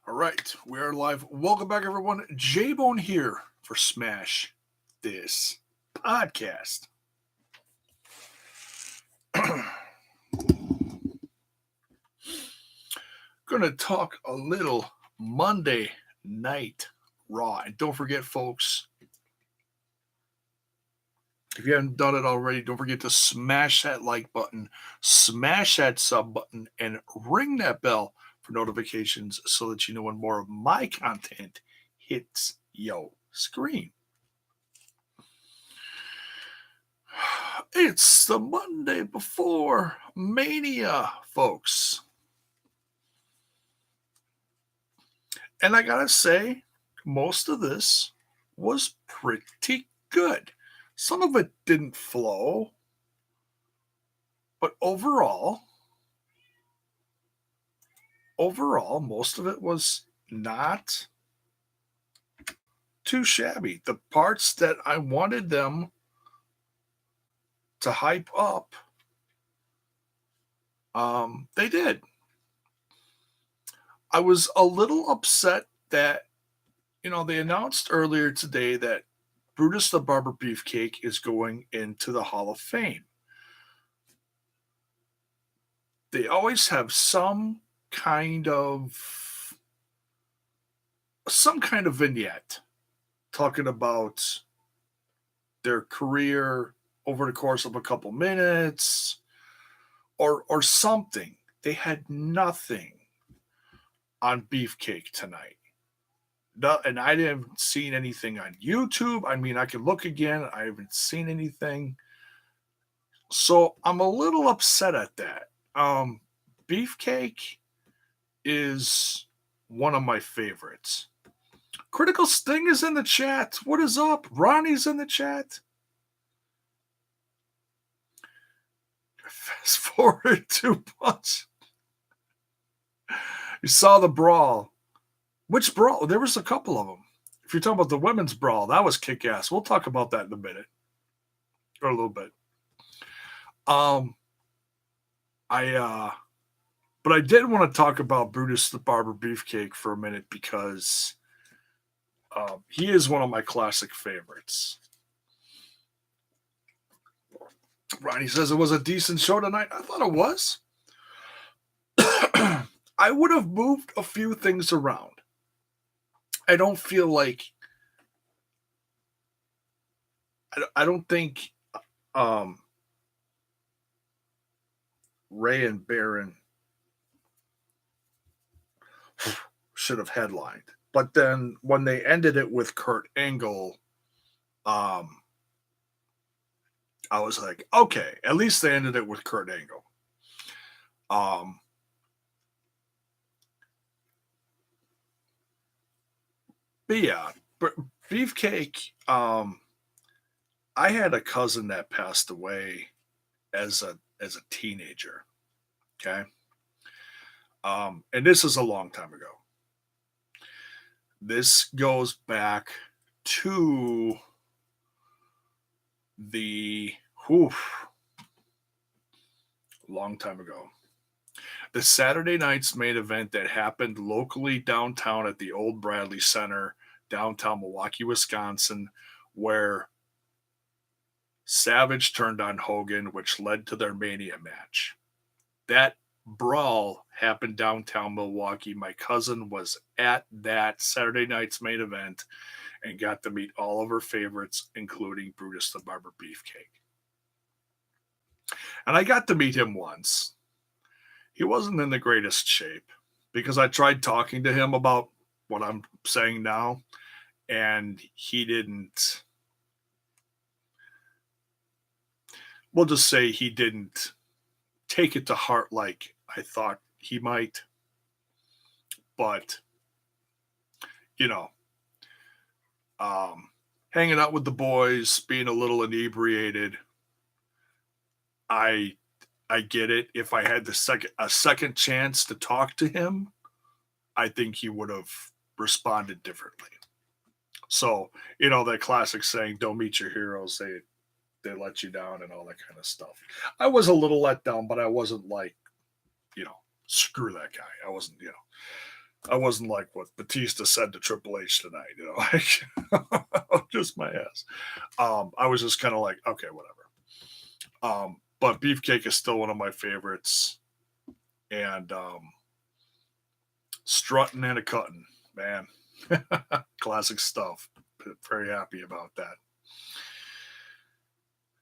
All right, we are live. Welcome back, everyone. J Bone here for Smash This Podcast. Gonna talk a little Monday Night Raw. And don't forget, folks, if you haven't done it already, don't forget to smash that like button, smash that sub button, and ring that bell for notifications so that you know when more of my content hits your screen. It's the Monday before Mania, folks. And I gotta say, most of this was pretty good. Some of it didn't flow, but overall, most of it was not too shabby. The parts that I wanted them to hype up, they did. I was a little upset that, they announced earlier today that Brutus the Barber Beefcake is going into the Hall of Fame. They always have some kind of vignette talking about their career over the course of a couple minutes or something. They had nothing on Beefcake tonight. No, and I haven't seen anything on YouTube. I mean, I can look again. I haven't seen anything. So I'm a little upset at that. Beefcake is one of my favorites. Critical Sting is in the chat. What is up? Ronnie's in the chat. Fast forward 2 months. You saw the brawl. Which brawl? There was a couple of them. If you're talking about the women's brawl, that was kick-ass. We'll talk about that in a minute. Or a little bit. But I did want to talk about Brutus the Barber Beefcake for a minute because he is one of my classic favorites. Ronnie says it was a decent show tonight. I thought it was. I would have moved a few things around. I don't feel like I don't think Ray and Baron should have headlined. But then when they ended it with Kurt Angle, I was like, okay, at least they ended it with Kurt Angle. But yeah, Beefcake, I had a cousin that passed away as a teenager. Okay. And this is a long time ago. This goes back to the long time ago. The Saturday night's main event that happened locally downtown at the old Bradley Center, downtown Milwaukee, Wisconsin, where Savage turned on Hogan, which led to their Mania match. That brawl happened downtown Milwaukee. My cousin was at that Saturday night's main event and got to meet all of her favorites, including Brutus the Barber Beefcake. And I got to meet him once. He wasn't in the greatest shape because I tried talking to him about what I'm saying now, and he didn't. We'll just say he didn't take it to heart like I thought he might. But, hanging out with the boys, being a little inebriated, I get it. If I had a second chance to talk to him, I think he would have responded differently. So, that classic saying, don't meet your heroes, they let you down and all that kind of stuff. I was a little let down, but I wasn't like, screw that guy. I wasn't, I wasn't like what Batista said to Triple H tonight, like just my ass. I was just kind of like, okay, whatever. But Beefcake is still one of my favorites, and strutting and a cutting, man, classic stuff. Very happy about that.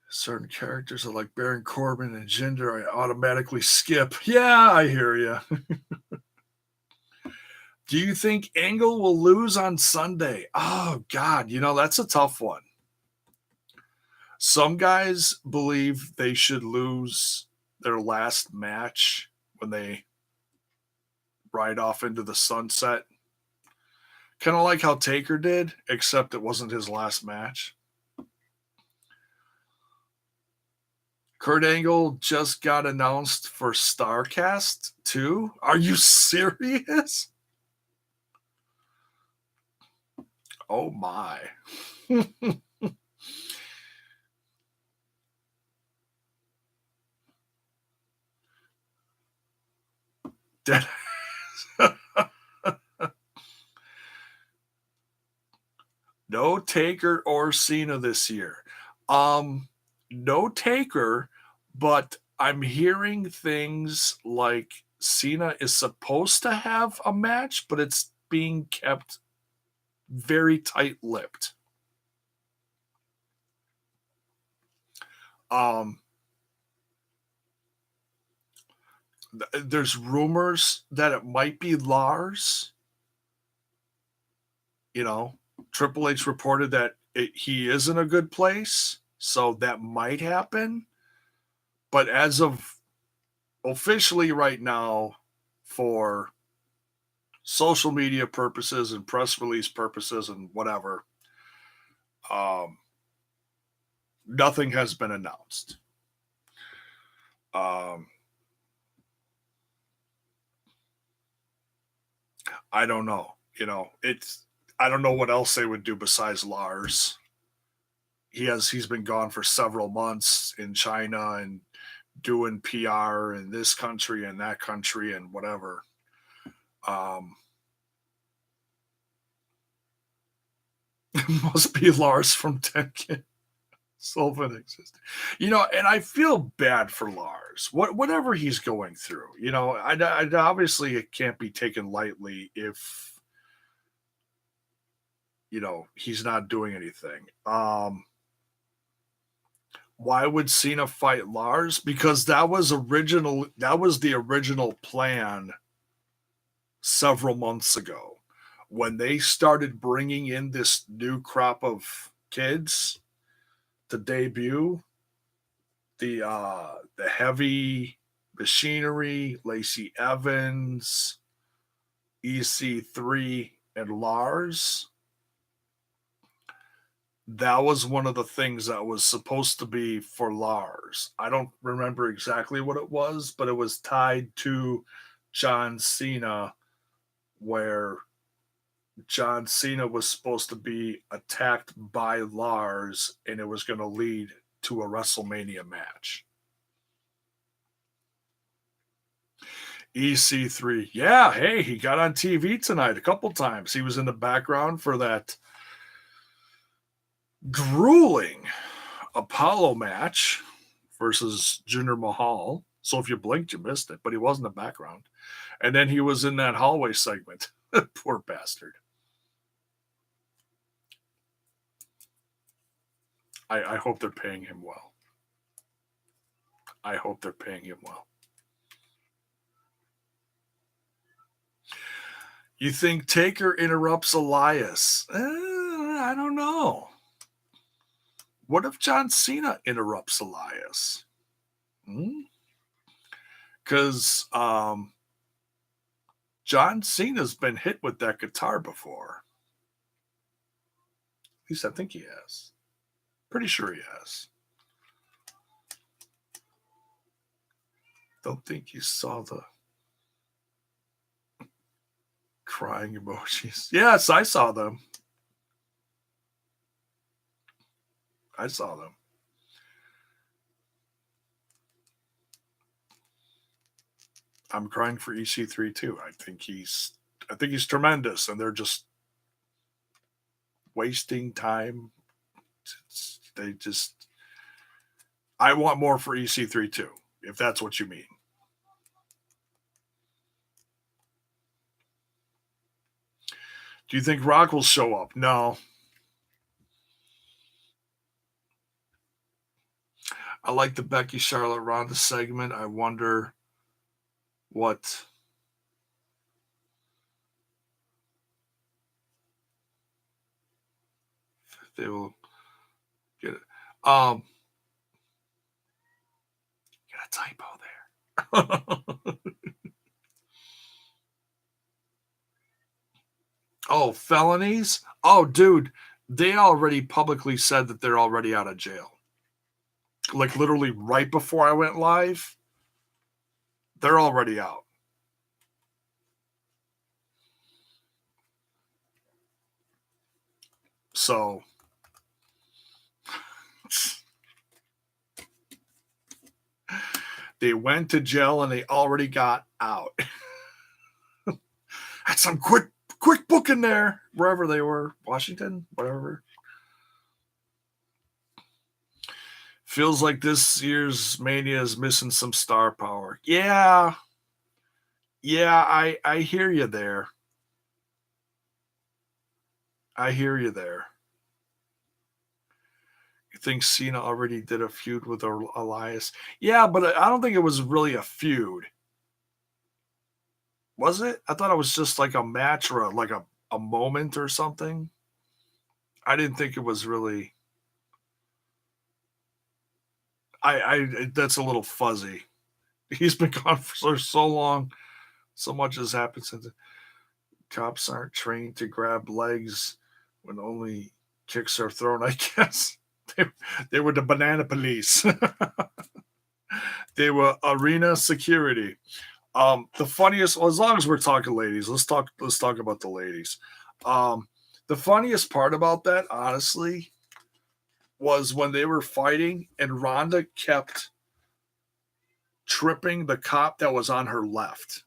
Certain characters are like Baron Corbin and Jinder, I automatically skip. Yeah, I hear you. Do you think Angle will lose on Sunday? Oh, God, that's a tough one. Some guys believe they should lose their last match when they ride off into the sunset. Kind of like how Taker did, except it wasn't his last match. Kurt Angle just got announced for StarCast too. Are you serious? Oh my. Dead. No Taker or Cena this year. No Taker, but I'm hearing things like Cena is supposed to have a match, but it's being kept very tight-lipped. There's rumors that it might be Lars. Triple H reported that he is in a good place, so that might happen. But as of officially right now, for social media purposes and press release purposes and whatever, nothing has been announced. I don't know. I don't know what else they would do besides Lars. He's been gone for several months in China and doing PR in this country and that country and whatever. Must be Lars from Tekken. Sylvan existed. And I feel bad for Lars. Whatever he's going through, I obviously it can't be taken lightly if he's not doing anything. Why would Cena fight Lars? Because that was the original plan several months ago when they started bringing in this new crop of kids to debut. The heavy machinery, Lacey Evans, EC3, and Lars. That was one of the things that was supposed to be for Lars. I don't remember exactly what it was, but it was tied to John Cena, where John Cena was supposed to be attacked by Lars, and it was going to lead to a WrestleMania match. EC3. Yeah, hey, he got on TV tonight a couple times. He was in the background for that grueling Apollo match versus Jinder Mahal. So if you blinked, you missed it, but he was in the background. And then he was in that hallway segment. Poor bastard. I hope they're paying him well. I hope they're paying him well. You think Taker interrupts Elias? I don't know. What if John Cena interrupts Elias? Because John Cena's been hit with that guitar before. At least I think he has. Pretty sure he has. Don't think you saw the crying emojis. Yes, I saw them. I saw them. I'm crying for EC3 too. I think he's I think he's tremendous, and they're just wasting time. They just. I want more for EC3 too, if that's what you mean. Do you think Rock will show up? No. I like the Becky Charlotte Ronda segment. I wonder what they will get it. Got a typo there. Oh, felonies? Oh, dude, they already publicly said that they're already out of jail. Like literally right before I went live, they're already out. So they went to jail and they already got out. Had some quick booking there, wherever they were, Washington, whatever. Feels like this year's Mania is missing some star power. Yeah, I hear you there. I hear you there. You think Cena already did a feud with Elias? Yeah, but I don't think it was really a feud. Was it? I thought it was just like a match or like a moment or something. I didn't think it was really. I that's a little fuzzy. He's been gone for so long. So much has happened since. Cops aren't trained to grab legs when only kicks are thrown. I guess they were the banana police. They were arena security. The funniest, well, as long as we're talking ladies, let's talk about the ladies. The funniest part about that, honestly, was when they were fighting and Ronda kept tripping the cop that was on her left.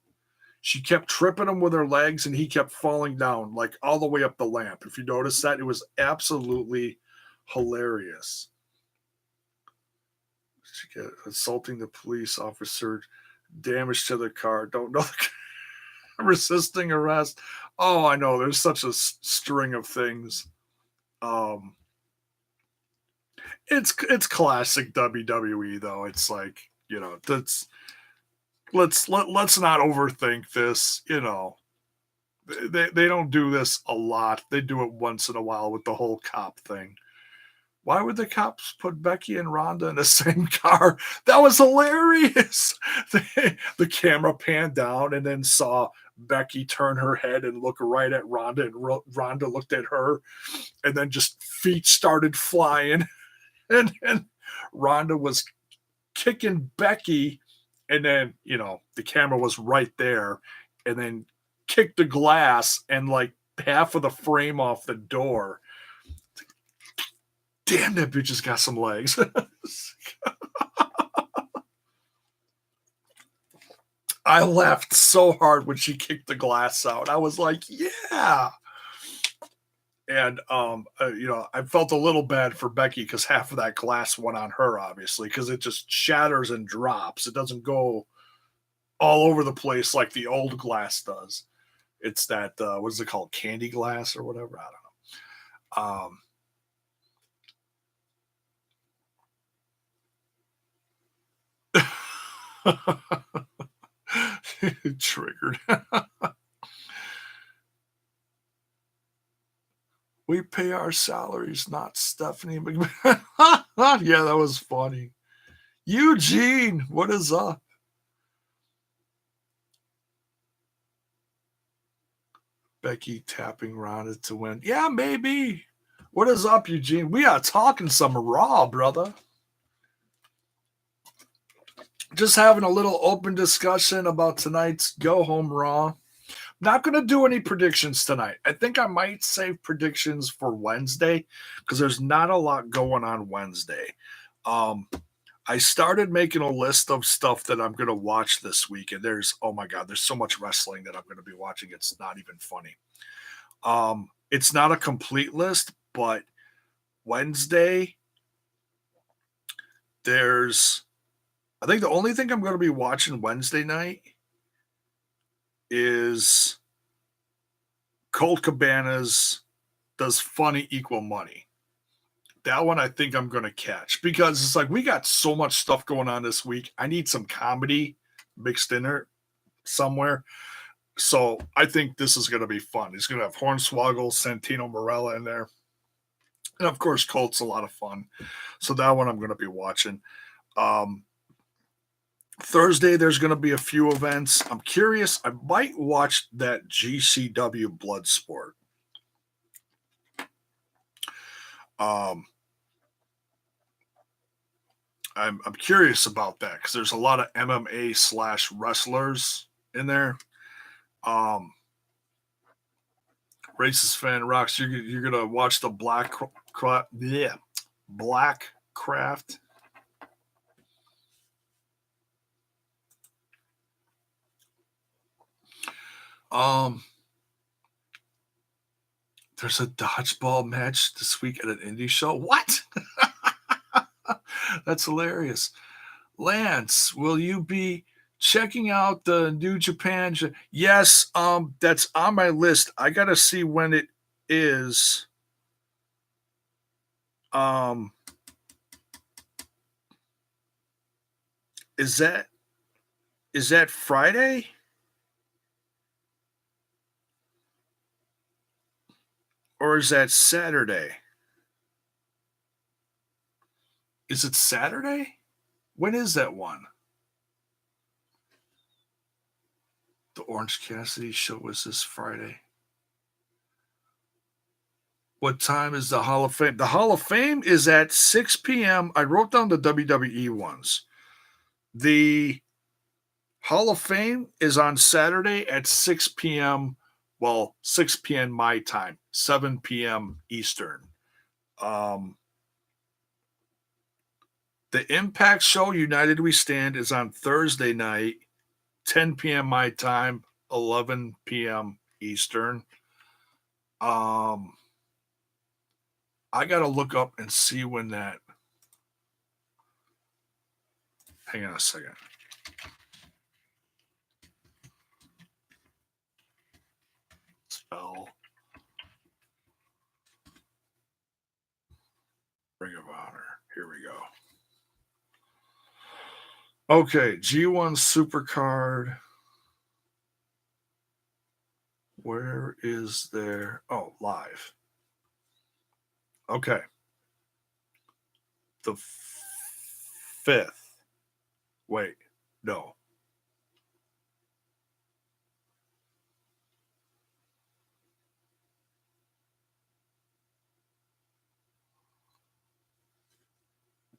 She kept tripping him with her legs and he kept falling down like all the way up the lamp. If you notice that, it was absolutely hilarious. She kept assaulting the police officer, damage to the car, don't know resisting arrest. Oh, I know. There's such a string of things. It's classic WWE though. It's like, that's let's not overthink this. They don't do this a lot. They do it once in a while with the whole cop thing. Why would the cops put Becky and Ronda in the same car? That was hilarious. The camera panned down and then saw Becky turn her head and look right at Ronda, and Ronda looked at her, and then just feet started flying, and Ronda was kicking Becky, and then the camera was right there, and then kicked the glass and like half of the frame off the door. Damn, that bitch has got some legs. I laughed so hard when she kicked the glass out. I was like, yeah. And I felt a little bad for Becky because half of that glass went on her, obviously, because it just shatters and drops. It doesn't go all over the place like the old glass does. It's that what is it called, candy glass or whatever? I don't know. Triggered. We pay our salaries, not Stephanie McMahon. Yeah, that was funny. Eugene, what is up? Becky tapping Ronda to win. Yeah, maybe. What is up, Eugene? We are talking some Raw, brother. Just having a little open discussion about tonight's Go Home Raw. Not going to do any predictions tonight. I think I might save predictions for Wednesday because there's not a lot going on Wednesday. I I started making a list of stuff that I'm gonna watch this week, and there's oh my god, there's so much wrestling that I'm gonna be watching. It's not even funny. It's not a complete list, but Wednesday, there's I think the only thing I'm gonna be watching Wednesday night is Colt Cabana's Does Funny Equal Money? That one I think I'm gonna catch because it's like we got so much stuff going on this week. I need some comedy mixed in there somewhere. So I think this is gonna be fun. He's gonna have Hornswoggle, Santino Morella in there. And of course, Colt's a lot of fun. So that one I'm gonna be watching. Um Thursday, there's going to be a few events. I'm curious. I might watch that GCW Bloodsport. Um, I'm curious about that because there's a lot of MMA slash wrestlers in there. Um, Racist fan rocks. You're gonna watch the Black Craft. Um, there's a dodgeball match this week at an indie show. What? That's hilarious. Lance, will you be checking out the New Japan? Yes, that's on my list. I gotta see when it is. Um, is that Friday? Or is that Saturday? Is it Saturday? When is that one? The Orange Cassidy show was this Friday. What time is the Hall of Fame? The Hall of Fame is at 6 p.m. I wrote down the WWE ones. The Hall of Fame is on Saturday at 6 p.m. Well, 6 p.m. my time, 7 p.m. Eastern. The Impact show, United We Stand, is on Thursday night, 10 p.m. my time, 11 p.m. Eastern. I got to look up and see when that. Hang on a second. Spell. Ring of Honor. Here we go. Okay, G1 Supercard. Where is there? Oh, live. Okay. The 5th. Wait, no.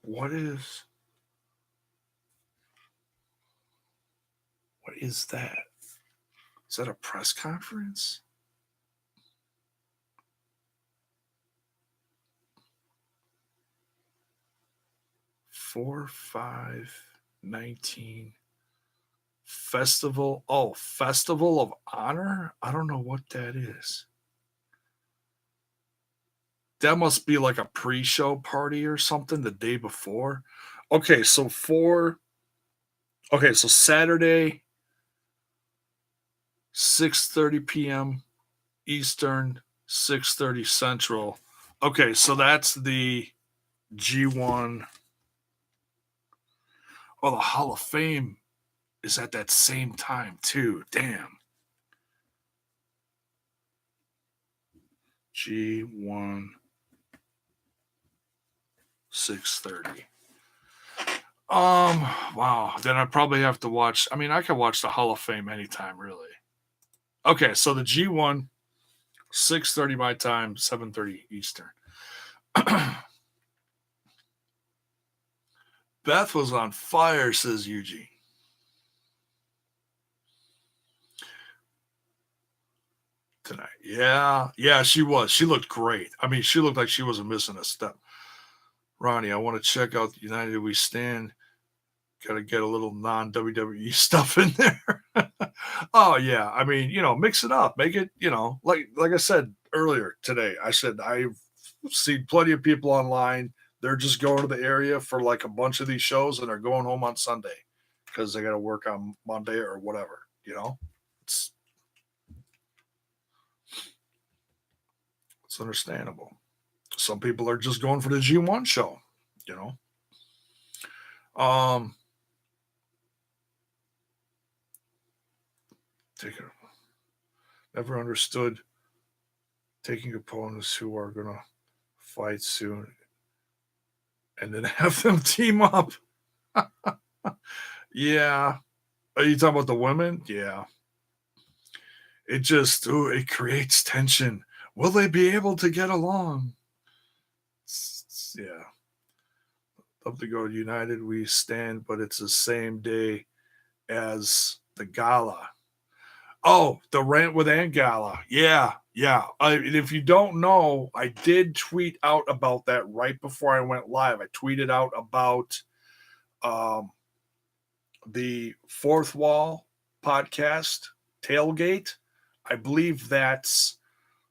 What is that? Is that a press conference? Four, 5, 19. Festival. Oh, Festival of Honor? I don't know what that is. That must be like a pre-show party or something the day before. Okay, so Saturday, 6:30 p.m. Eastern, 6:30 Central. Okay, so that's the G1. Oh, the Hall of Fame is at that same time too. Damn. G1 6:30. Wow. Then I probably have to watch. I mean, I can watch the Hall of Fame anytime, really. Okay, so the G1 6:30 my time, 7:30 Eastern. Beth was on fire, says Eugene. Tonight. Yeah, she was. She looked great. I mean, she looked like she wasn't missing a step. Ronnie, I want to check out United We Stand. Gotta get a little non WWE stuff in there. Oh yeah, I mean, mix it up, make it, like I said earlier today. I said I've seen plenty of people online. They're just going to the area for like a bunch of these shows, and they're going home on Sunday because they got to work on Monday or whatever. It's it's understandable. Some people are just going for the G1 show. You know. Um, take it. Never understood taking opponents who are gonna fight soon and then have them team up. Yeah. Are you talking about the women? Yeah. It creates tension. Will they be able to get along? Yeah. Love to go United We Stand, but it's the same day as the gala. Oh, the Rant With Ant gala. Yeah, yeah. If you don't know, I did tweet out about that right before I went live. I tweeted out about um, the Fourth Wall podcast tailgate. I believe that's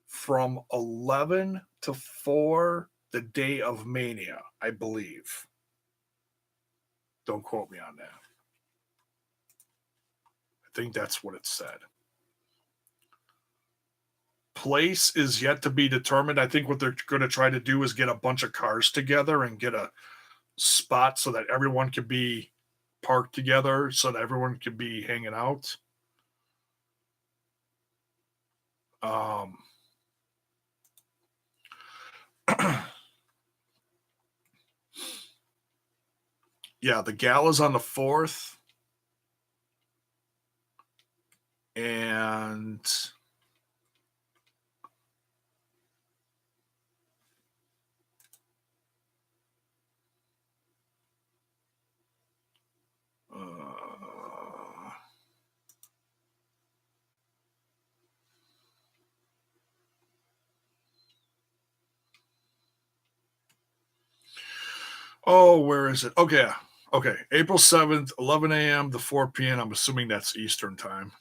from 11 to 4 the day of Mania, I believe. Don't quote me on that. I think that's what it said. Place is yet to be determined. I think what they're going to try to do is get a bunch of cars together and get a spot so that everyone can be parked together, so that everyone can be hanging out. Um, yeah, the gala's on the 4th. And oh, where is it? Okay. Okay. April 7th, 11 a.m. to 4 p.m. I'm assuming that's Eastern time.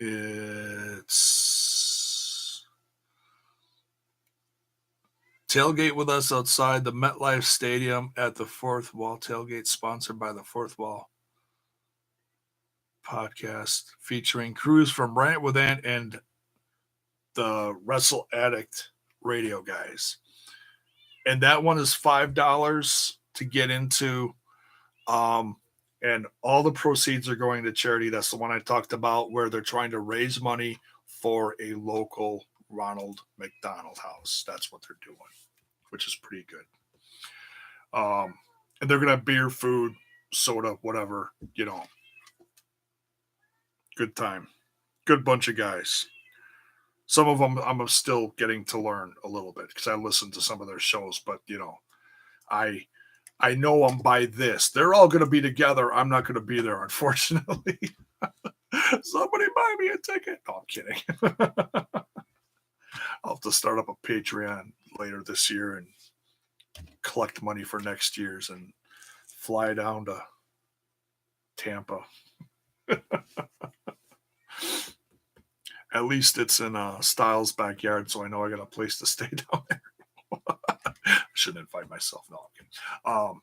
It's tailgate with us outside the MetLife Stadium at the Fourth Wall tailgate, sponsored by the Fourth Wall podcast, featuring crews from Rant With Ant and the Wrestle Addict radio guys. And that one is $5 to get into. And all the proceeds are going to charity. That's the one I talked about, where they're trying to raise money for a local Ronald McDonald house. That's what they're doing, which is pretty good. And they're gonna have beer, food, soda, whatever. Good time, good bunch of guys. Some of them I'm still getting to learn a little bit because I listened to some of their shows, but I I know them by this. They're all going to be together. I'm not going to be there, unfortunately. Somebody buy me a ticket. No, I'm kidding. I'll have to start up a Patreon later this year and collect money for next year's and fly down to Tampa. At least it's in Styles' backyard, so I know I got a place to stay down there. I shouldn't invite myself. No, I'm kidding.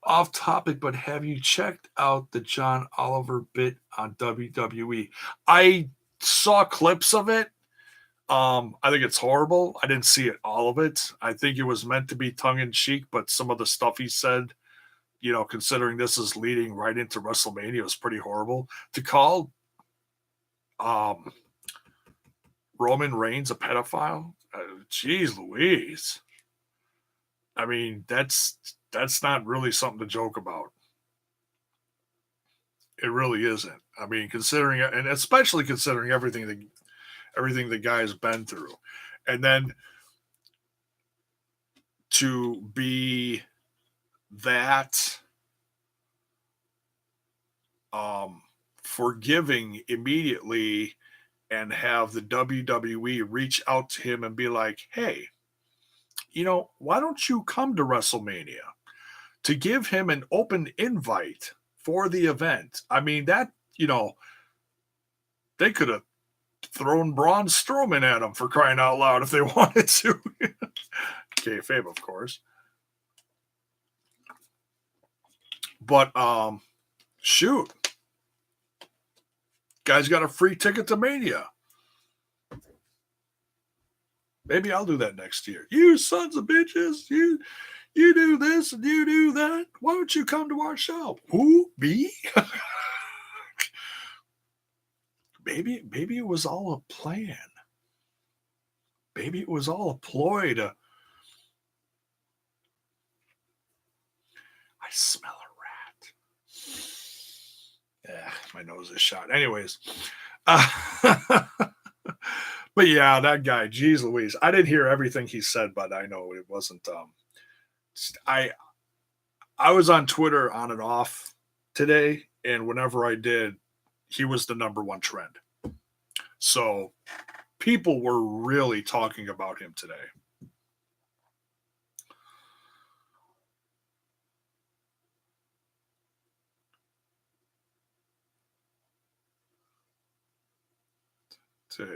Off topic, but have you checked out the John Oliver bit on WWE? I saw clips of it. I think it's horrible. I didn't see it, all of it. I think it was meant to be tongue in cheek, but some of the stuff he said, considering this is leading right into WrestleMania, was pretty horrible. To call Roman Reigns a pedophile, geez Louise. I mean, that's not really something to joke about. It really isn't. I mean, considering, and especially considering everything the guy's been through, and then to be that forgiving immediately and have the WWE reach out to him and be like, hey, why don't you come to WrestleMania? To give him an open invite for the event. I mean, they could have thrown Braun Strowman at him for crying out loud if they wanted to. Kayfabe, of course. But, shoot. Guy's got a free ticket to Mania. Maybe I'll do that next year. You sons of bitches. You do this and you do that. Why don't you come to our show? Who? Me? Maybe it was all a plan. Maybe it was all a ploy to. I smell a rat. My nose is shot. Anyways. But yeah, that guy, geez Louise. I didn't hear everything he said, but I know it wasn't. I was on Twitter on and off today, and whenever I did, he was the number one trend. So people were really talking about him today.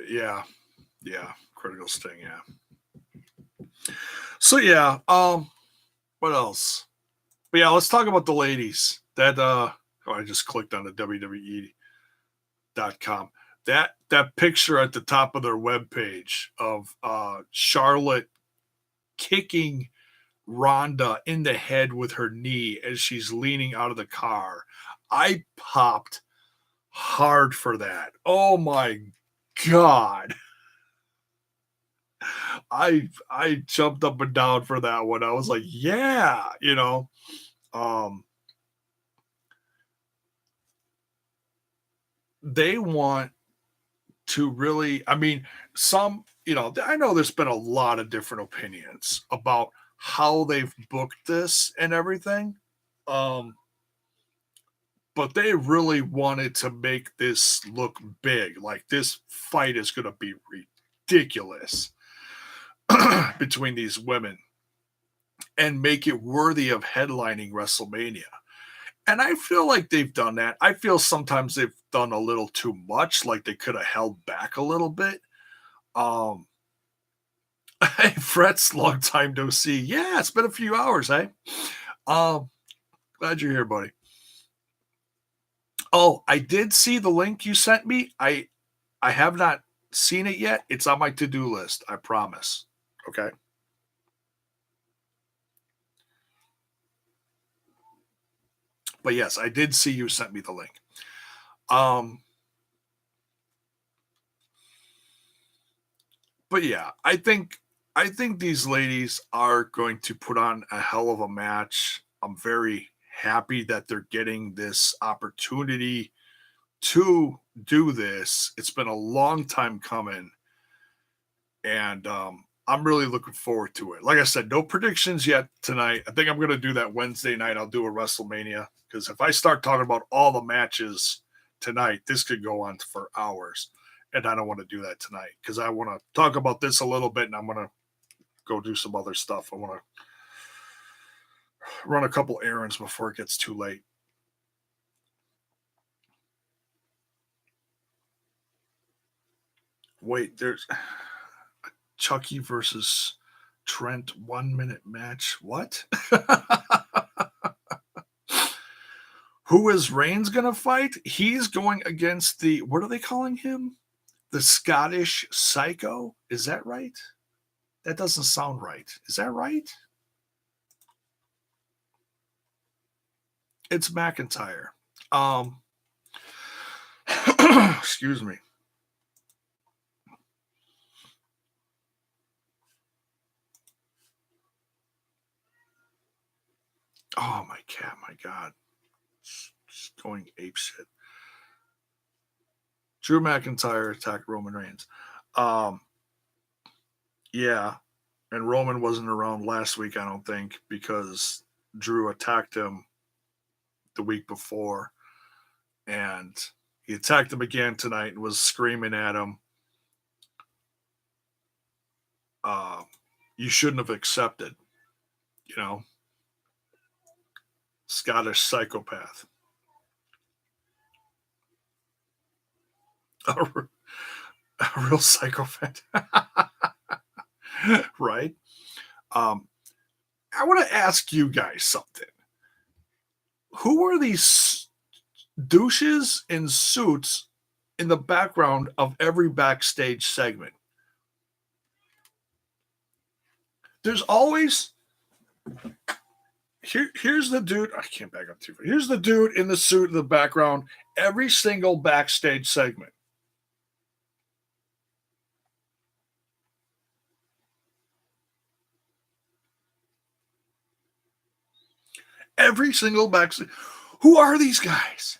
Yeah, critical sting, yeah. So yeah, what else? But yeah, let's talk about the ladies. I just clicked on the WWE.com. That picture at the top of their webpage of Charlotte kicking Ronda in the head with her knee as she's leaning out of the car. I popped hard for that. Oh my God. I jumped up and down for that one. I was like, yeah, they want to really, I mean, I know there's been a lot of different opinions about how they've booked this and everything. But they really wanted to make this look big. Like this fight is going to be ridiculous between these women and make it worthy of headlining WrestleMania. And I feel like they've done that. I feel sometimes they've done a little too much, like they could have held back a little bit. Hey, Fret's long time no see. Yeah, it's been a few hours, eh? Glad you're here, buddy. Oh, I did see the link you sent me. I have not seen it yet. It's on my to-do list, I promise. Okay. But yes, I did see you sent me the link. But yeah, I think these ladies are going to put on a hell of a match. I'm very happy that they're getting this opportunity to do this. It's been a long time coming, and I'm really looking forward to it. Like I said, no predictions yet tonight. I think I'm going to do that Wednesday night. I'll do a WrestleMania because if I start talking about all the matches tonight, this could go on for hours. And I don't want to do that tonight because I want to talk about this a little bit and I'm going to go do some other stuff. I want to run a couple errands before it gets too late. Wait, there's Chucky versus Trent 1 minute match. What? Who is Reigns going to fight? He's going against what are they calling him? The Scottish Psycho? Is that right? That doesn't sound right. Is that right? It's McIntyre. Excuse me. Oh, my cat, my God. Just going apeshit. Drew McIntyre attacked Roman Reigns. Yeah, and Roman wasn't around last week, I don't think, because Drew attacked him the week before, and He attacked him again tonight and was screaming at him. Uh, you shouldn't have accepted, you know, Scottish psychopath. A, a real psychopath. Right? Um, I want to ask you guys something. Who are these douches in suits in the background of every backstage segment? There's always here's the dude. I can't back up too far. Here's the dude in the suit in the background every single backstage segment. Every single backstage. Who are these guys?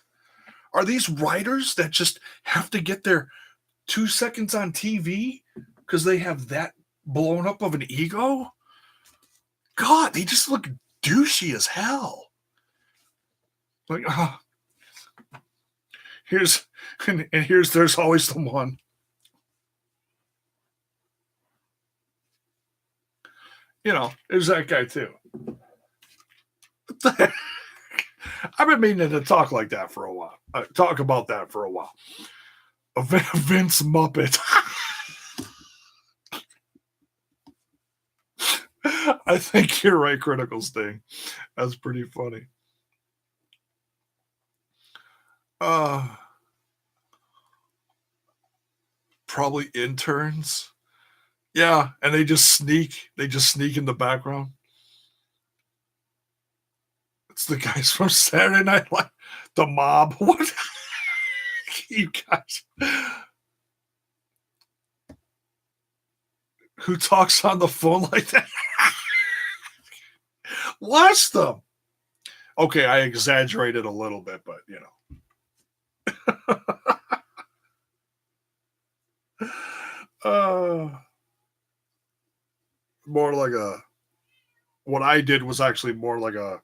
Are these writers that just have to get their 2 seconds on TV because they have that blown up of an ego? God, they just look douchey as hell. Like, here's and here's there's always the one. You know, there's that guy too. I've been meaning to talk like that for a while. Talk about that for a while. A Vince Muppet. I think you're right, Critical Sting. That's pretty funny. Probably interns. Yeah, and they just sneak. They just sneak in the background. It's the guys from Saturday Night Live. The mob. What? You guys. Who talks on the phone like that? Watch them. Okay, I exaggerated a little bit, but you know. More like what I did was actually more like a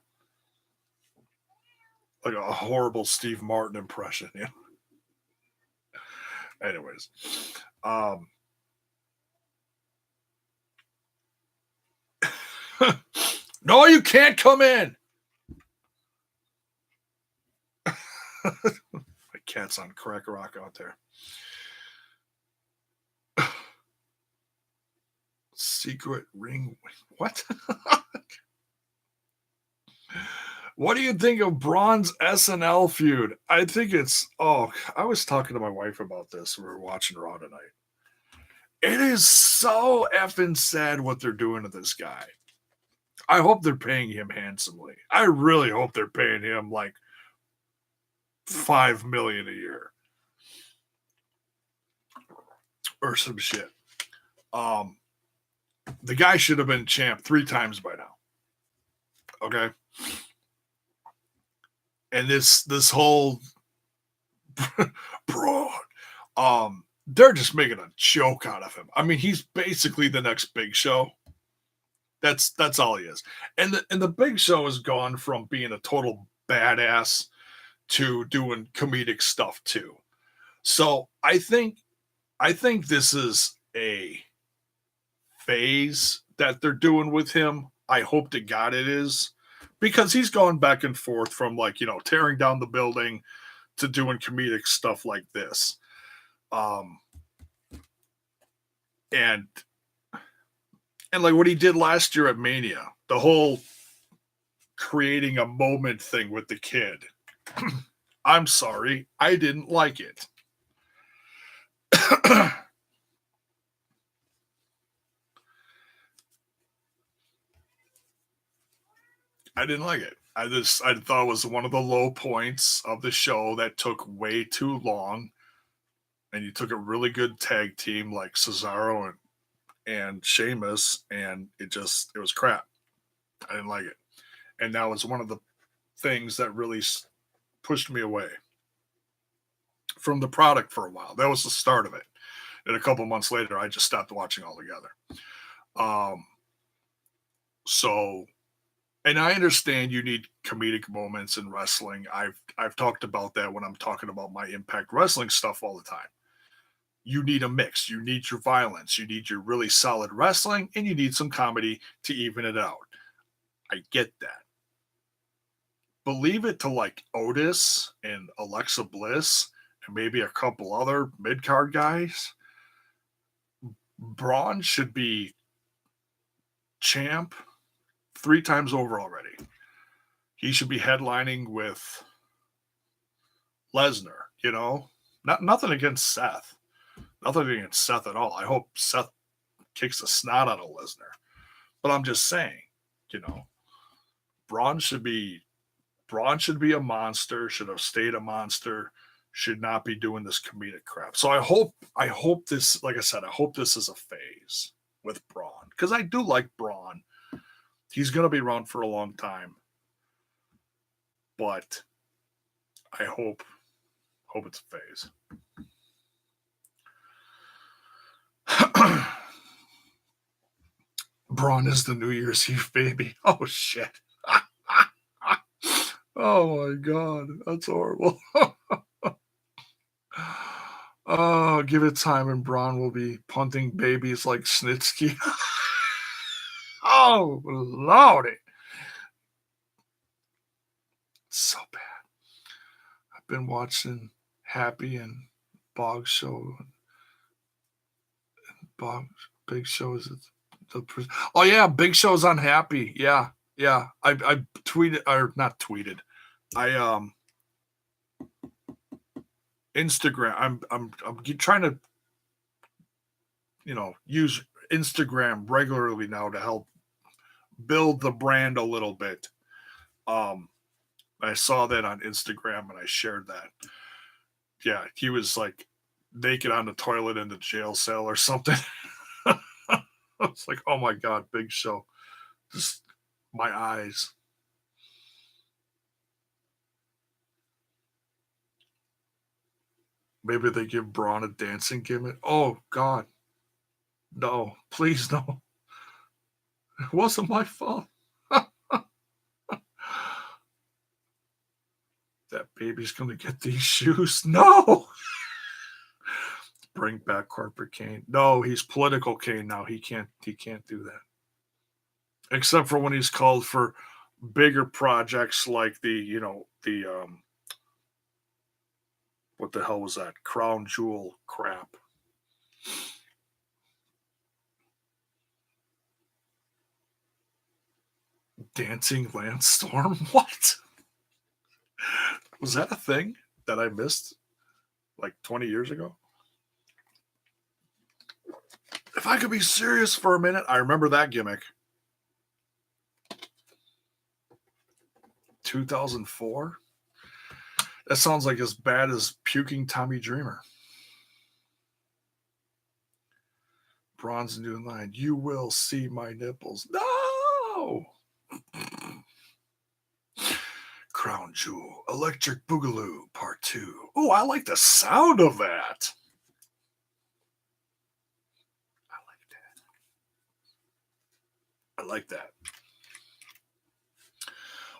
horrible Steve Martin impression, yeah. Anyways, no, you can't come in. My cat's on crack rock out there. Secret ring. What? What do you think of Braun's SNL feud? I think it's. Oh, I was talking to my wife about this. We were watching Raw tonight. It is so effing sad what they're doing to this guy. I hope they're paying him handsomely. I really hope they're paying him like $5 million a year or some shit. The guy should have been champ 3 times by now. Okay. And this whole Braun, they're just making a joke out of him. I mean, he's basically the next Big Show. That's all he is. And the Big Show has gone from being a total badass to doing comedic stuff too. So I think this is a phase that they're doing with him. I hope to God it is, because he's gone back and forth from tearing down the building to doing comedic stuff like this. And like what he did last year at Mania, the whole creating a moment thing with the kid. I'm sorry, I didn't like it. I didn't like it. I thought it was one of the low points of the show that took way too long. And you took a really good tag team like Cesaro and Sheamus, and it was crap. I didn't like it. And that was one of the things that really pushed me away from the product for a while. That was the start of it. And a couple months later, I just stopped watching altogether. So And I understand you need comedic moments in wrestling. I've talked about that when I'm talking about my Impact Wrestling stuff all the time. You need a mix. You need your violence. You need your really solid wrestling, and you need some comedy to even it out. I get that. But leave it to like Otis and Alexa Bliss and maybe a couple other mid card guys. Braun should be champ 3 times over already. He should be headlining with Lesnar, Nothing against Seth. Nothing against Seth at all. I hope Seth kicks the snot out of Lesnar. But I'm just saying, you know, Braun should be a monster, should have stayed a monster, should not be doing this comedic crap. So I hope this, like I said, I hope this is a phase with Braun. Because I do like Braun. He's gonna be around for a long time. But I hope it's a phase. Braun is the New Year's Eve baby. Oh shit. Oh my god, that's horrible. Oh, give it time and Braun will be punting babies like Snitsky. Oh, lordy. So bad. I've been watching Happy and Bog Show. Big Show is oh yeah, Big Show's on Happy. Yeah. I tweeted or not tweeted. I Instagram. I'm trying to use Instagram regularly now to help build the brand a little bit. I saw that on Instagram and I shared that. Yeah, he was like naked on the toilet in the jail cell or something. It's like, oh my god, Big Show. Just my eyes. Maybe they give Braun a dancing gimmick. Oh god. No, please no. It wasn't my fault. That baby's gonna get these shoes. No. Bring back corporate Kane. No, he's political Kane now. He can't do that. Except for when he's called for bigger projects like the what the hell was that? Crown Jewel crap. Dancing Lance Storm? What? Was that a thing that I missed like 20 years ago? If I could be serious for a minute, I remember that gimmick. 2004? That sounds like as bad as puking Tommy Dreamer. Braun's new line. You will see my nipples. No! Crown Jewel. Electric Boogaloo Part 2. Oh, I like the sound of that. I like that.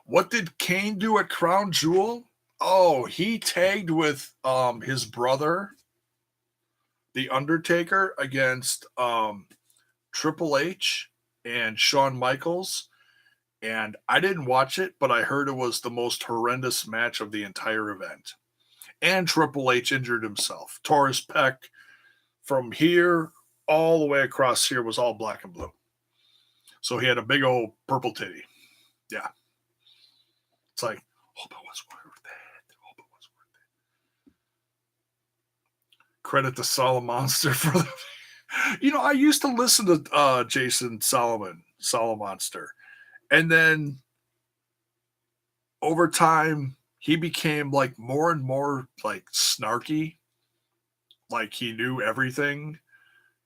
What did Kane do at Crown Jewel? Oh, he tagged with his brother, The Undertaker, against Triple H and Shawn Michaels. And I didn't watch it, but I heard it was the most horrendous match of the entire event. And Triple H injured himself. Tore his pec from here all the way across here was all black and blue. So he had a big old purple titty. Yeah. It's like, hope it was worth it. Hope it was worth it. Credit to Solomon Monster for the. I used to listen to Jason Solomonster. And then over time, he became like more and more like snarky. Like he knew everything.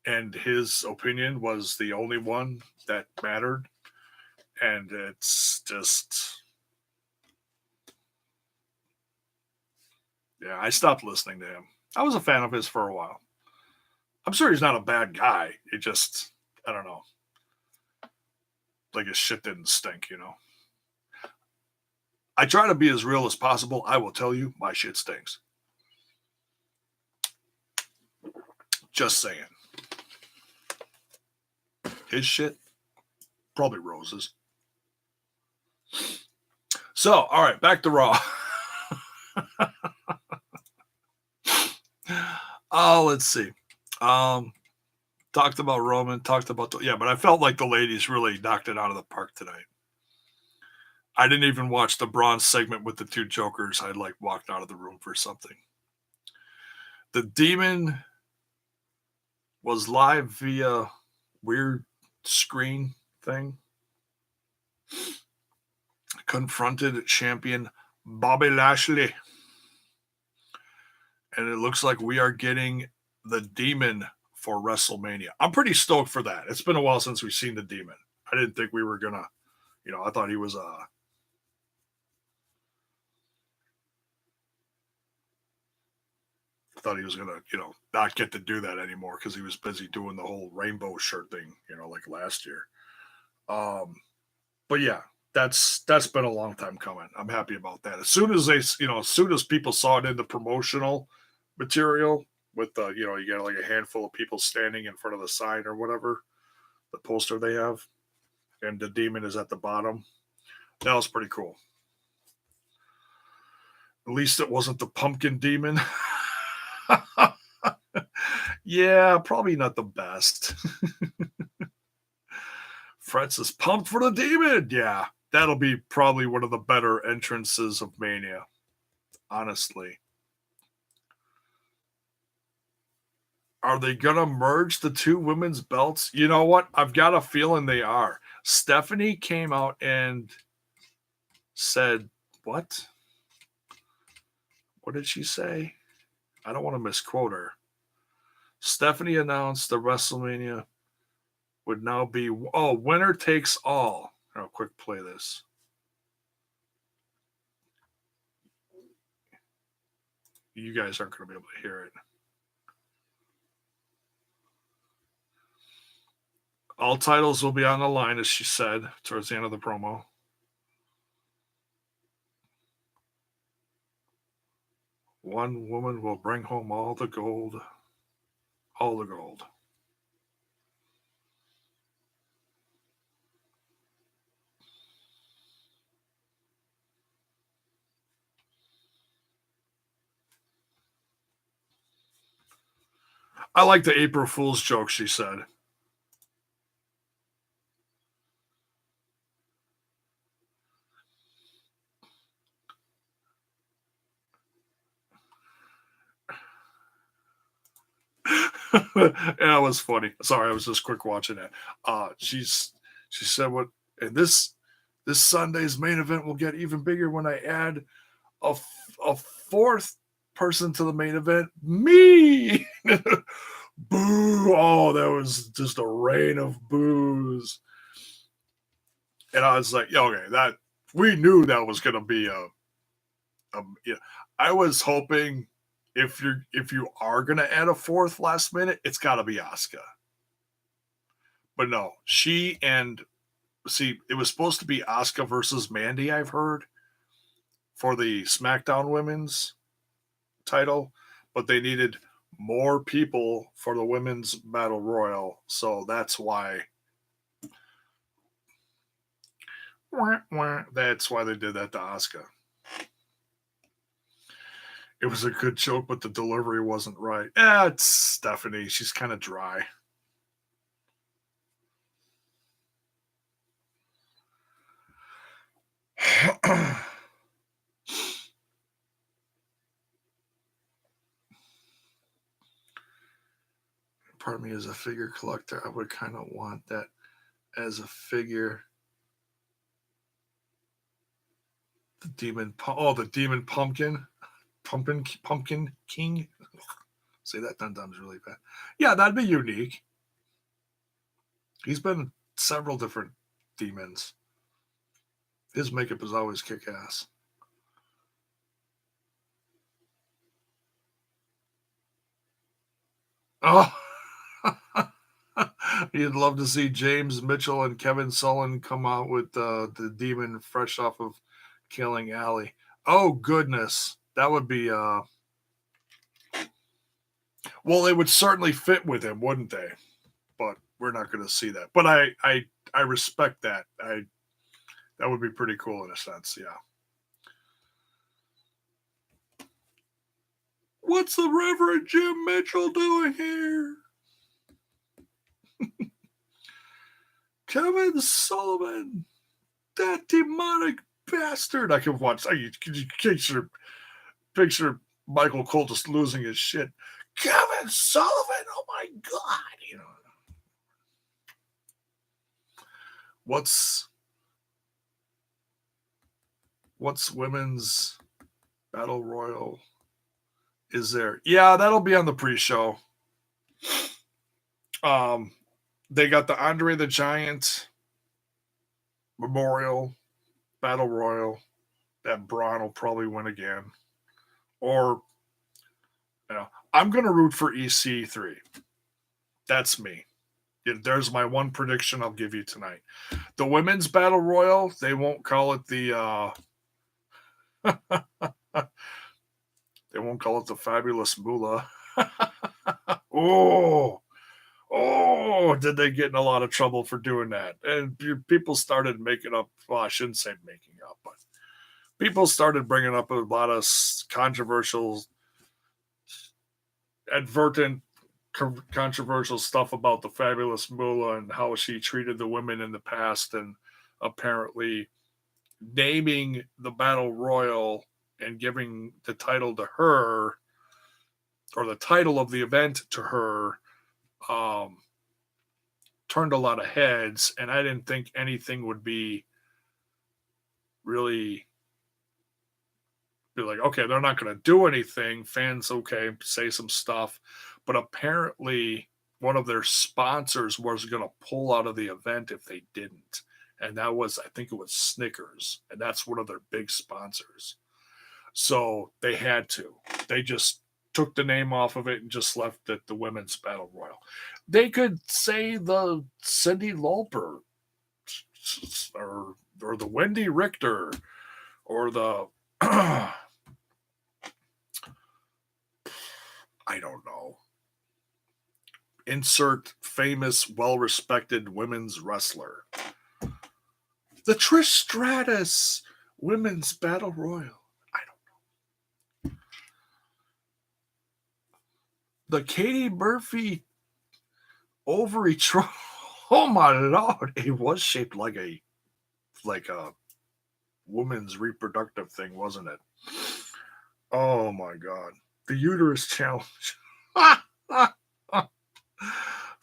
And his opinion was the only one that mattered. And it's just. Yeah, I stopped listening to him. I was a fan of his for a while. I'm sure he's not a bad guy. It just, I don't know. Like his shit didn't stink. I try to be as real as possible. I will tell you, my shit stinks. Just saying. His shit, probably roses. So, all right, back to Raw. Oh, let's see. Talked about Roman, talked about but I felt like the ladies really knocked it out of the park tonight. I didn't even watch the bronze segment with the two jokers. I like walked out of the room for something. The Demon was live via weird screen thing. Confronted champion Bobby Lashley. And it looks like we are getting the Demon for WrestleMania. I'm pretty stoked for that. It's been a while since we've seen the Demon. I didn't think we were going to, I thought he was going to, not get to do that anymore because he was busy doing the whole rainbow shirt thing, like last year. But yeah, that's been a long time coming. I'm happy about that. As soon as as soon as people saw it in the promotional material with the, you got like a handful of people standing in front of the sign or whatever, the poster they have, and the Demon is at the bottom. That was pretty cool. At least it wasn't the Pumpkin Demon. Yeah, probably not the best. Fretz is pumped for the Demon. Yeah, that'll be probably one of the better entrances of Mania, honestly. Are they going to merge the two women's belts? You know what? I've got a feeling they are. Stephanie came out and said, what? What did she say? I don't want to misquote her. Stephanie announced the WrestleMania would now be, winner takes all. I'll quick play this. You guys aren't going to be able to hear it. All titles will be on the line, as she said towards the end of the promo. One woman will bring home all the gold. All the gold. I like the April Fool's joke, she said. Yeah, it was funny. Sorry, I was just quick watching it. She said what, and this Sunday's main event will get even bigger when I add a fourth person to the main event. Me. Boo! Oh, that was just a rain of boos. And I was like, yeah, okay, that we knew that was going to be I was hoping if you are going to add a fourth last minute, it's got to be Asuka. But no, it was supposed to be Asuka versus Mandy, I've heard, for the SmackDown Women's title, but they needed more people for the Women's Battle Royal, so that's why. That's why they did that to Asuka. It was a good joke, but the delivery wasn't right. It's Stephanie. She's kind of dry. Part of me as a figure collector, I would kind of want that as a figure. The demon pumpkin king. Say that 10 times really bad. Yeah, that'd be unique. He's been several different demons. His makeup is always kick ass. Oh, you'd love to see James Mitchell and Kevin Sullivan come out with the demon fresh off of killing Allie. Oh goodness, that would be well, they would certainly fit with him, wouldn't they? But we're not going to see that. But I respect that. That would be pretty cool in a sense. Yeah. What's the Reverend Jim Mitchell doing here? Kevin Sullivan, that demonic bastard. I can watch. I can picture Michael Cole just losing his shit. Kevin Sullivan, oh my God. You know. What's women's battle royal is there? Yeah, that'll be on the pre-show. They got the Andre the Giant Memorial Battle Royal that Braun will probably win again. Or, you know, I'm going to root for EC3. That's me. There's my one prediction I'll give you tonight. The women's battle royal, they won't call it the they won't call it the Fabulous Moolah. Oh, did they get in a lot of trouble for doing that? And people started making up, well, I shouldn't say making up, but people started bringing up a lot of controversial stuff about the Fabulous Moolah and how she treated the women in the past, and apparently naming the Battle Royal and giving the title to her, or the title of the event to her, turned a lot of heads, and I didn't think anything would be really be like, okay, they're not going to do anything. Fans, okay, say some stuff. But apparently one of their sponsors was going to pull out of the event if they didn't. And that was, I think it was Snickers. And that's one of their big sponsors. So they had to. They just took the name off of it and just left it the Women's Battle Royal. They could say the Cyndi Lauper or the Wendy Richter or the I don't know. Insert famous, well-respected women's wrestler. The Trish Stratus Women's Battle Royal. I don't know. The Katie Murphy ovary trophy. Oh my Lord. It was shaped like a woman's reproductive thing, wasn't it? Oh my God. The uterus challenge.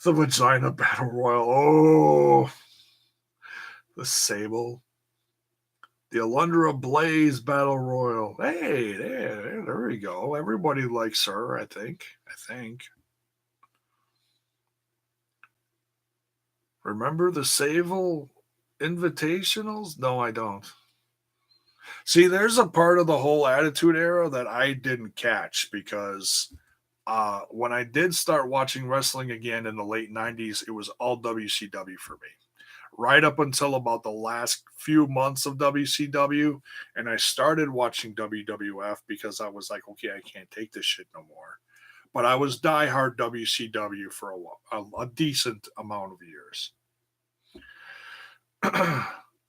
The vagina battle royal. Oh, the Sable. The Alundra Blaze battle royal. Hey, there we go. Everybody likes her, I think. Remember the Sable Invitationals? No, I don't. See, there's a part of the whole Attitude Era that I didn't catch because when I did start watching wrestling again in the late 90s, it was all WCW for me. Right up until about the last few months of WCW. And I started watching WWF because I was like, okay, I can't take this shit no more. But I was diehard WCW for a decent amount of years.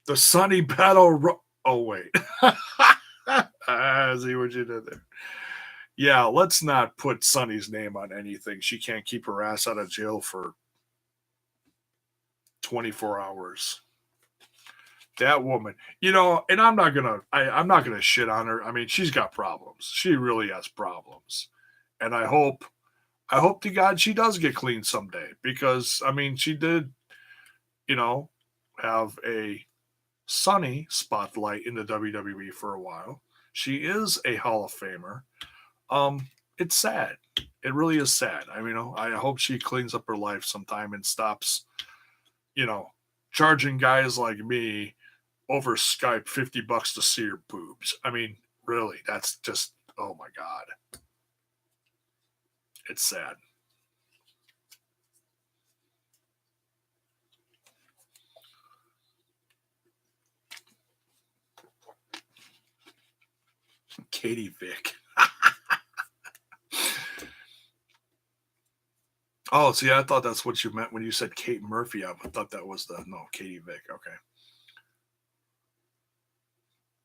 The Sunny Battle... Oh, wait. I see what you did there. Yeah, let's not put Sunny's name on anything. She can't keep her ass out of jail for 24 hours. That woman, and I'm not gonna shit on her. I mean, she's got problems. She really has problems. And I hope to God she does get clean someday, because I mean, she did, have a sunny spotlight in the WWE for a while. She is a Hall of Famer. It's sad. It really is sad. I mean, I hope she cleans up her life sometime and stops, charging guys like me over Skype $50 to see her boobs. I mean, really, that's just, oh my God. It's sad. Katie Vick. Oh, see, I thought that's what you meant when you said Kate Murphy. I thought that was Katie Vick. Okay.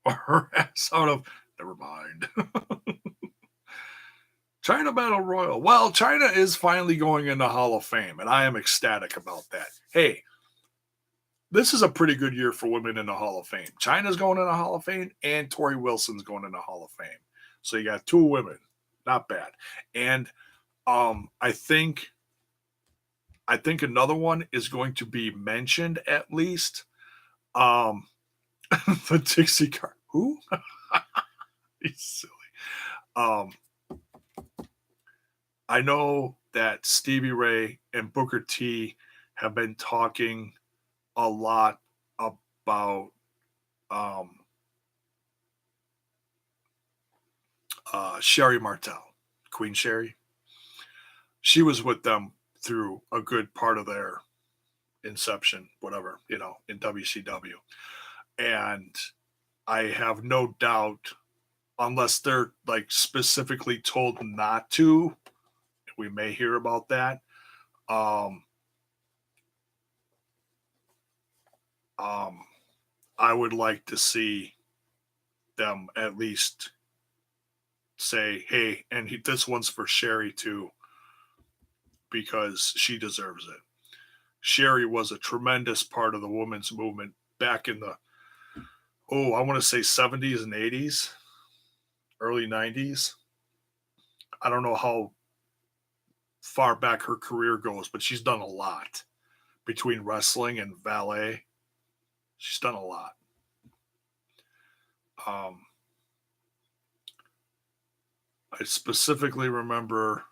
Or her ass out of. Never mind. China Battle Royal. Well, China is finally going into Hall of Fame, and I am ecstatic about that. Hey, this is a pretty good year for women in the Hall of Fame. China's going into Hall of Fame, and Tori Wilson's going into Hall of Fame. So you got two women. Not bad. And I think another one is going to be mentioned at least. The Dixie Car. Who? He's silly. I know that Stevie Ray and Booker T have been talking a lot about Sherry Martel, Queen Sherry. She was with them through a good part of their inception, whatever, in WCW. And I have no doubt, unless they're like specifically told not to, we may hear about that. I would like to see them at least say, hey, and this one's for Sherry too, because she deserves it. Sherry was a tremendous part of the women's movement back in the, I want to say 70s and 80s, early 90s. I don't know how far back her career goes, but she's done a lot between wrestling and ballet. She's done a lot. I specifically remember,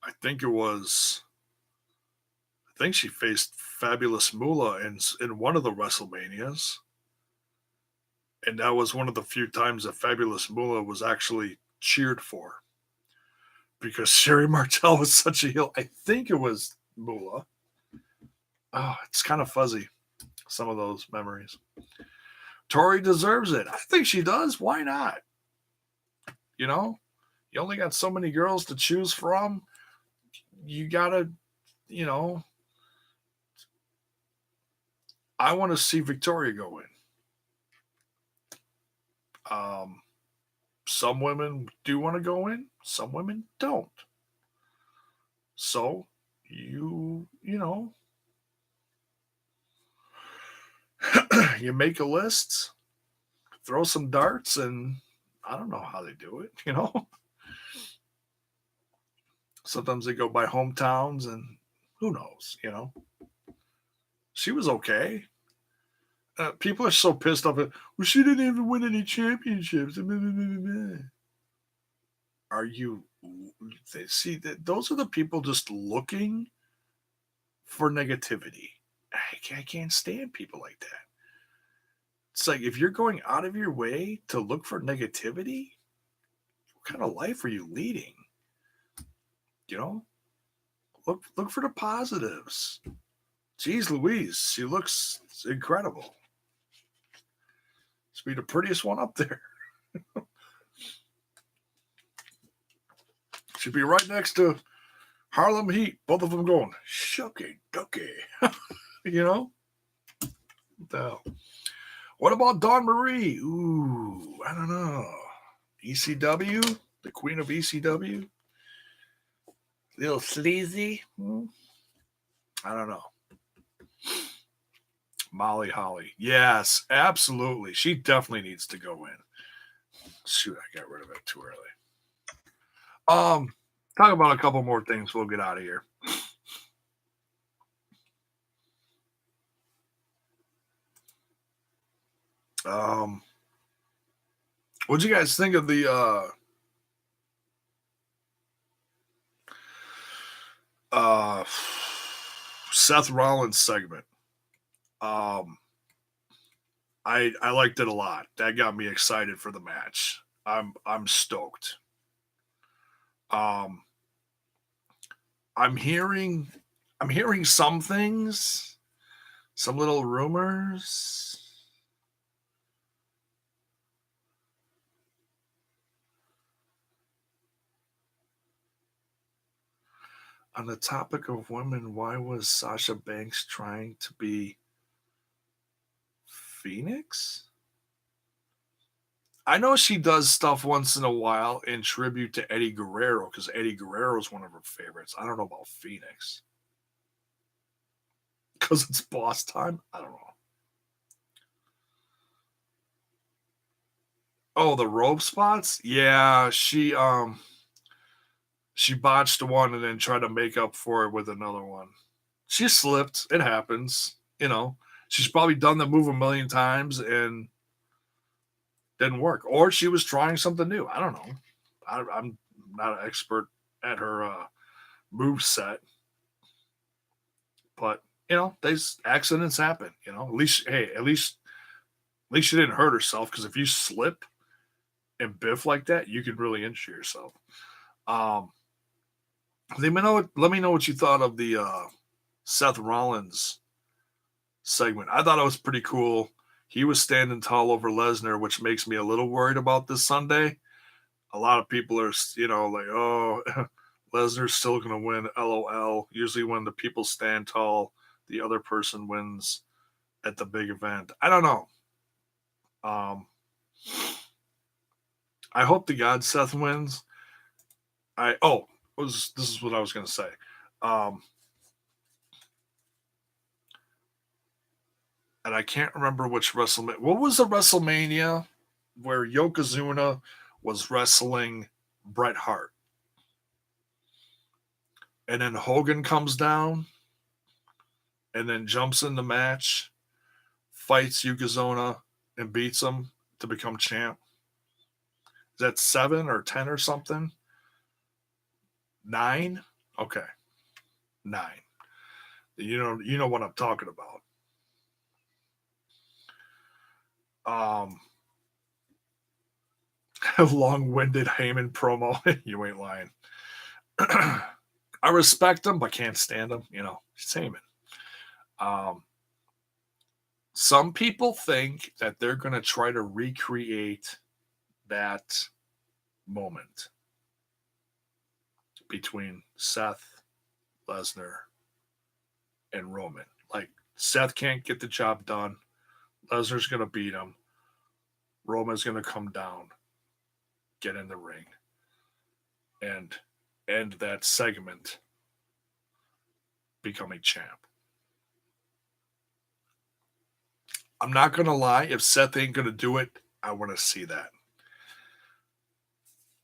I think she faced Fabulous Moolah in one of the WrestleManias. And that was one of the few times that Fabulous Moolah was actually cheered for. Because Sherry Martel was such a heel. I think it was Moolah. Oh, it's kind of fuzzy, some of those memories. Tori deserves it. I think she does. Why not? You only got so many girls to choose from. You gotta, I want to see Victoria go in. Some women do want to go in. Some women don't. So you you make a list, throw some darts, and I don't know how they do it. Sometimes they go by hometowns, and who knows. She was okay. People are so pissed off at, well, she didn't even win any championships. Are you, see, those are the people just looking for negativity. I can't stand people like that. It's like, if you're going out of your way to look for negativity, what kind of life are you leading? Look for the positives. Jeez Louise, she looks incredible. She'll be the prettiest one up there. She'd be right next to Harlem Heat. Both of them going, shucky ducky. The hell? What about Dawn Marie? Ooh, I don't know. ECW? The queen of ECW? Little sleazy? I don't know. Molly Holly. Yes, absolutely. She definitely needs to go in. Shoot, I got rid of it too early. Talk about a couple more things. We'll get out of here. What'd you guys think of the Seth Rollins segment? I liked it a lot. That got me excited for the match. I'm stoked. I'm hearing some things, some little rumors. On the topic of women, why was Sasha Banks trying to be Phoenix? I know she does stuff once in a while in tribute to Eddie Guerrero because Eddie Guerrero is one of her favorites. I don't know about Phoenix because it's boss time. I don't know. Oh, the rope spots? Yeah, she botched one and then tried to make up for it with another one. She slipped. It happens. She's probably done the move a million times and didn't work, or she was trying something new. I don't know. I'm not an expert at her move set, but these accidents happen. At least she didn't hurt herself because if you slip and biff like that, you can really injure yourself. Um, let me know what you thought of the Seth Rollins segment. I thought it was pretty cool. He was standing tall over Lesnar, which makes me a little worried about this Sunday. A lot of people are, like, oh, Lesnar's still going to win, LOL. Usually when the people stand tall, the other person wins at the big event. I don't know. I hope to God Seth wins. This is what I was going to say. And I can't remember which WrestleMania. What was the WrestleMania where Yokozuna was wrestling Bret Hart? And then Hogan comes down and then jumps in the match, fights Yokozuna, and beats him to become champ. Is that 7 or 10 or something? 9? Okay. 9. You know what I'm talking about. Long-winded Heyman promo. You ain't lying. I respect him, but can't stand him. It's Heyman. Some people think that they're going to try to recreate that moment between Seth, Lesnar, and Roman. Like, Seth can't get the job done. Lesnar's going to beat him. Roman's going to come down, get in the ring, and end that segment becoming champ. I'm not going to lie. If Seth ain't going to do it, I want to see that.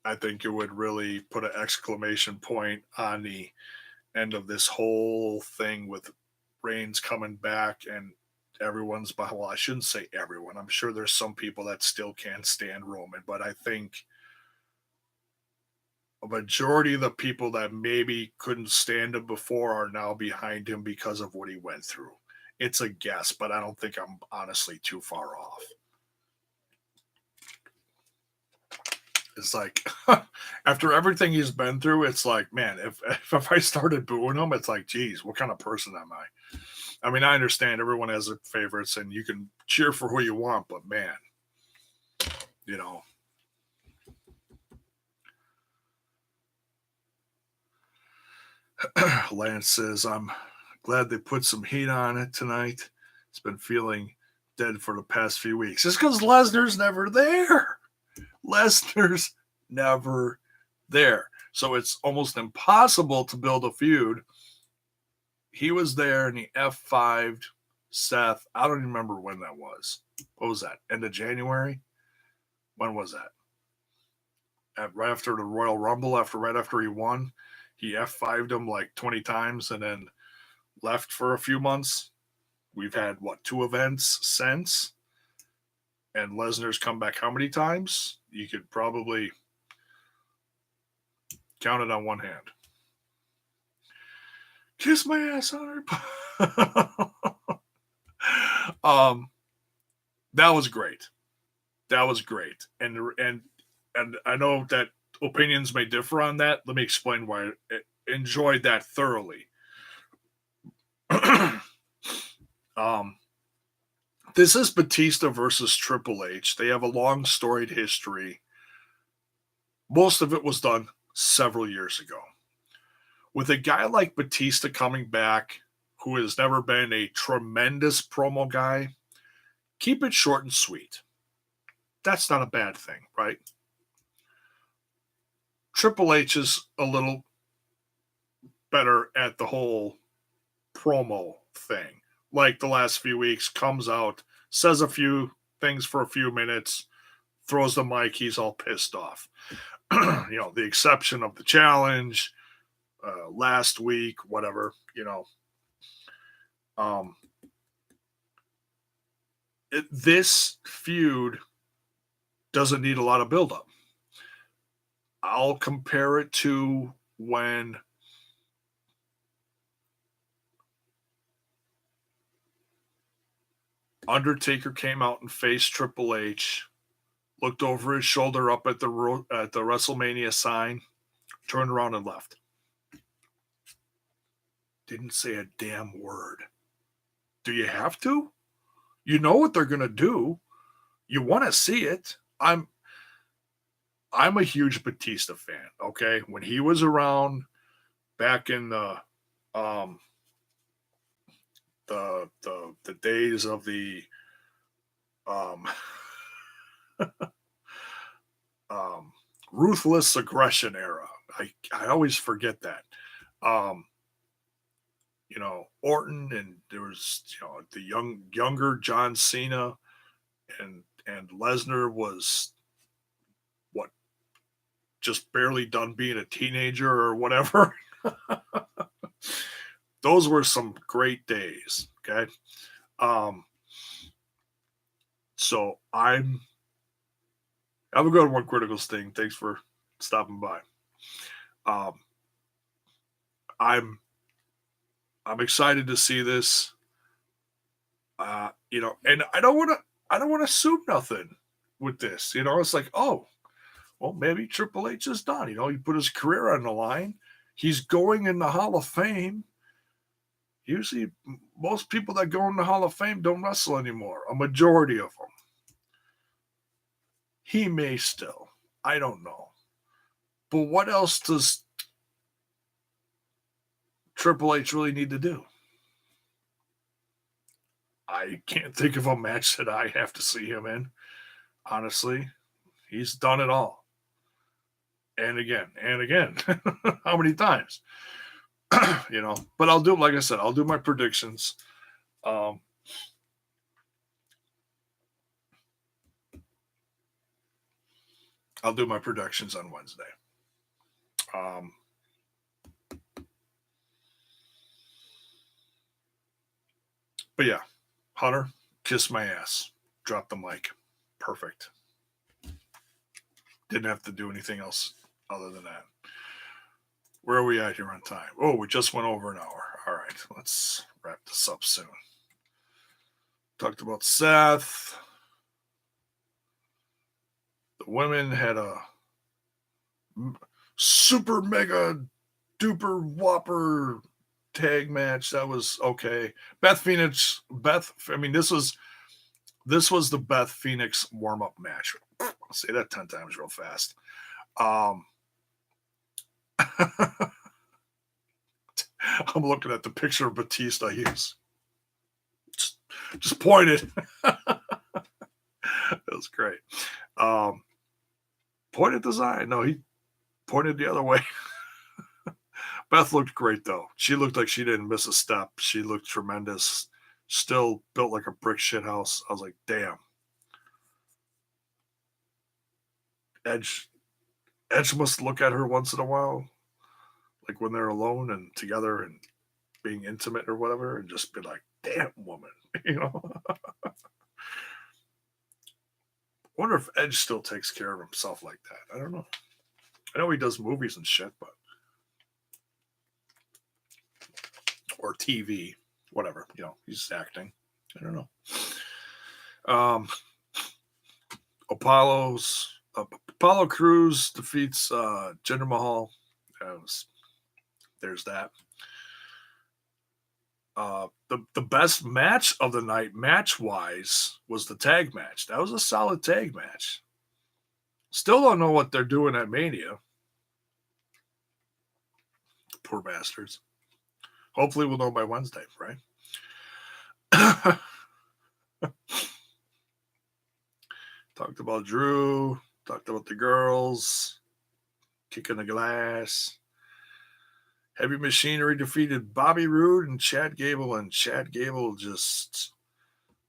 I think it would really put an exclamation point on the end of this whole thing with Reigns coming back and everyone's behind. Well, I shouldn't say everyone. I'm sure there's some people that still can't stand Roman, but I think a majority of the people that maybe couldn't stand him before are now behind him because of what he went through. It's a guess, but I don't think I'm honestly too far off. It's like, after everything he's been through, it's like, man, if I started booing him, it's like, geez, what kind of person am I? I mean, I understand everyone has their favorites and you can cheer for who you want, but man, Lance says, I'm glad they put some heat on it tonight. It's been feeling dead for the past few weeks. It's because Lesnar's never there. Lesnar's never there. So it's almost impossible to build a feud. He was there and he F5'd Seth. I don't even remember when that was. What was that? End of January? When was that? Right after the Royal Rumble, right after he won, he F5'd him like 20 times and then left for a few months. We've had, 2 events since? And Lesnar's come back how many times? You could probably count it on one hand. Kiss my ass on her. That was great. That was great. And I know that opinions may differ on that. Let me explain why I enjoyed that thoroughly. This is Batista versus Triple H. They have a long storied history. Most of it was done several years ago. with a guy like Batista coming back, who has never been a tremendous promo guy, keep it short and sweet. That's not a bad thing, right? Triple H is a little better at the whole promo thing. Like the last few weeks, comes out, says a few things for a few minutes, throws the mic, he's all pissed off. The exception of the challenge, last week, whatever, this feud doesn't need a lot of buildup. I'll compare it to when Undertaker came out and faced Triple H, looked over his shoulder up at the WrestleMania sign, turned around and left. Didn't say a damn word. Do you have to? You know what they're going to do. You want to see it. I'm a huge Batista fan, okay? When he was around back in the days of the ruthless aggression era. I always forget that. Orton, and there was the younger John Cena, and Lesnar was what, just barely done being a teenager or whatever. Those were some great days. Okay. So have a good one, Critical Sting. Thanks for stopping by. I'm excited to see this. And I don't want to assume nothing with this. It's like, oh, well, maybe Triple H is done. He put his career on the line. He's going in the Hall of Fame. Usually, most people that go in the Hall of Fame don't wrestle anymore. A majority of them. He may still. I don't know. But what else does Triple H really need to do? I can't think of a match that I have to see him in. Honestly, he's done it all. And again. How many times? But I'll do, like I said, I'll do my predictions. I'll do my predictions on Wednesday. But yeah, Hunter, kiss my ass. Drop the mic. Perfect. Didn't have to do anything else other than that. Where are we at here on time? Oh, we just went over an hour. All right, let's wrap this up soon. Talked about Seth. The women had a super mega duper whopper tag match. That was okay. This was the Beth Phoenix warm-up match. I'll say that 10 times real fast. I'm looking at the picture of Batista. He's just pointed. That was great. Pointed the side. No, he pointed the other way. Beth looked great, though. She looked like she didn't miss a step. She looked tremendous. Still built like a brick shit house. I was like, damn. Edge must look at her once in a while, like when they're alone and together and being intimate or whatever, and just be like, damn, woman. Wonder if Edge still takes care of himself like that. I don't know. I know he does movies and shit, but or TV, whatever. He's acting. I don't know. Apollo Crews defeats Jinder Mahal. There's that. The best match of the night, match-wise, was the tag match. That was a solid tag match. Still don't know what they're doing at Mania. Poor bastards. Hopefully we'll know by Wednesday, right? Talked about Drew. Talked about the girls. Kicking the glass. Heavy Machinery defeated Bobby Roode and Chad Gable, and Chad Gable just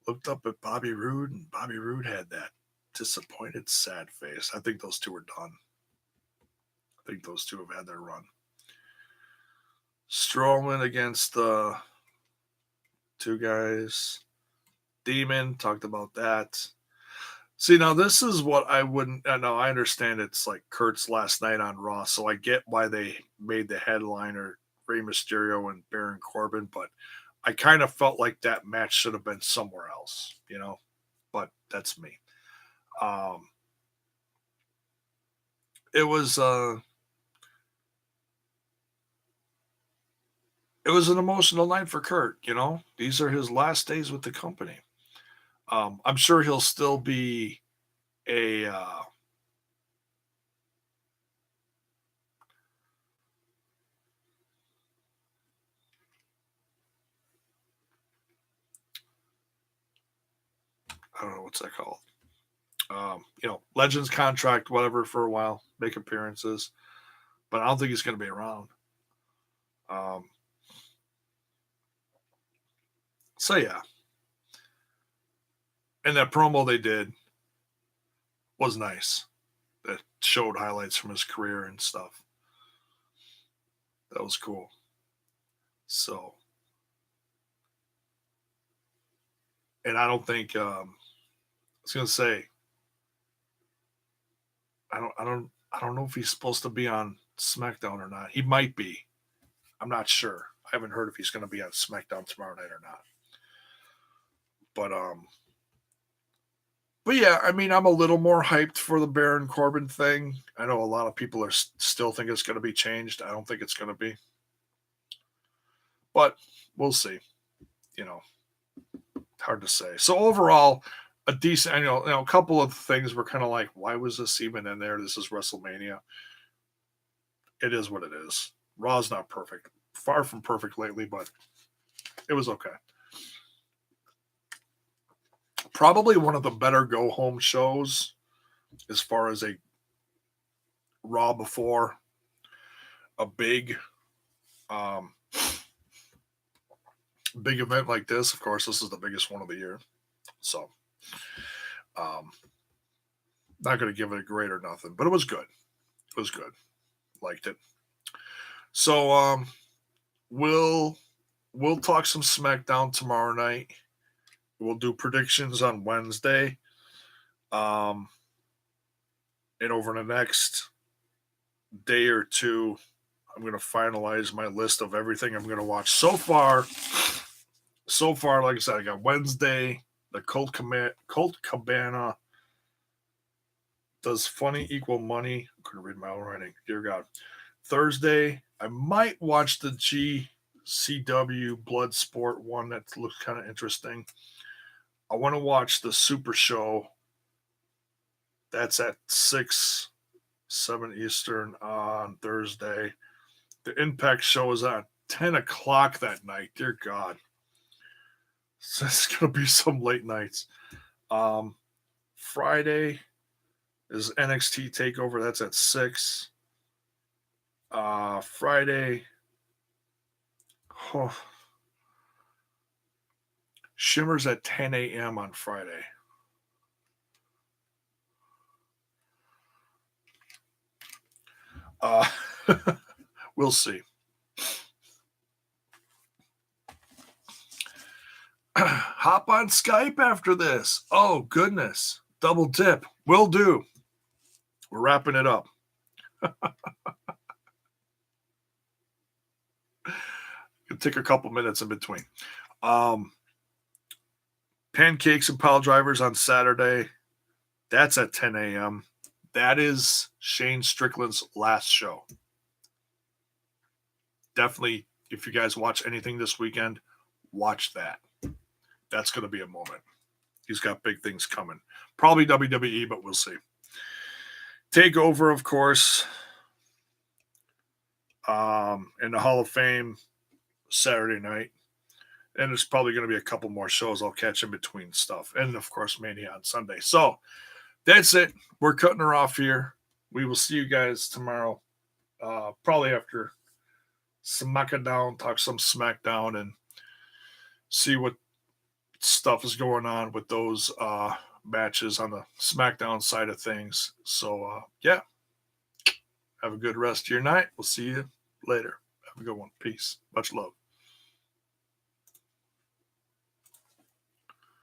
looked up at Bobby Roode, and Bobby Roode had that disappointed, sad face. I think those two are done. I think those two have had their run. Strowman against the two guys. Demon, talked about that. See, now this is what I wouldn't. No, I understand it's like Kurt's last night on Raw, so I get why they made the headliner Rey Mysterio and Baron Corbin, but I kind of felt like that match should have been somewhere else, But that's me. It was an emotional night for Kurt. These are his last days with the company. I'm sure he'll still be a I don't know what's that called. Legends contract, whatever, for a while, make appearances, but I don't think he's going to be around. So yeah, and that promo they did was nice. That showed highlights from his career and stuff. That was cool. So, and I don't think I was going to say I don't know if he's supposed to be on SmackDown or not. He might be. I'm not sure. I haven't heard if he's going to be on SmackDown tomorrow night or not. But yeah, I mean, I'm a little more hyped for the Baron Corbin thing. I know a lot of people are still think it's going to be changed. I don't think it's going to be, but we'll see. Hard to say. So overall, a decent. A couple of things were kind of like, why was this even in there? This is WrestleMania. It is what it is. Raw's not perfect. Far from perfect lately, but it was okay. Probably one of the better go-home shows as far as a Raw before a big event like this. Of course, this is the biggest one of the year. So, not going to give it a grade or nothing, but it was good. It was good. Liked it. So, we'll talk some SmackDown tomorrow night. We'll do predictions on Wednesday. And over the next day or two, I'm going to finalize my list of everything I'm going to watch. So far, like I said, I got Wednesday, the Colt Cabana. Does funny equal money? I'm going to read my own writing. Dear God. Thursday, I might watch the GCW Bloodsport one that looks kind of interesting. I want to watch the Super Show. That's at 6, 7 Eastern on Thursday. The Impact show is at 10 o'clock that night. Dear God. So it's going to be some late nights. Friday is NXT TakeOver. That's at 6. Friday. Oh, Shimmer's at 10 a.m. on Friday. We'll see. Hop on Skype after this. Oh, goodness. Double dip. Will do. We're wrapping it up. It'll take a couple minutes in between. Pancakes and Pile Drivers on Saturday. That's at 10 a.m. That is Shane Strickland's last show. Definitely, if you guys watch anything this weekend, watch that. That's going to be a moment. He's got big things coming. Probably WWE, but we'll see. TakeOver, of course. in the Hall of Fame Saturday night. And there's probably going to be a couple more shows I'll catch in between stuff. And of course, Mania on Sunday. So that's it. We're cutting her off here. We will see you guys tomorrow. Probably after SmackDown, talk some SmackDown and see what stuff is going on with those matches on the SmackDown side of things. So, yeah, have a good rest of your night. We'll see you later. Have a good one. Peace. Much love.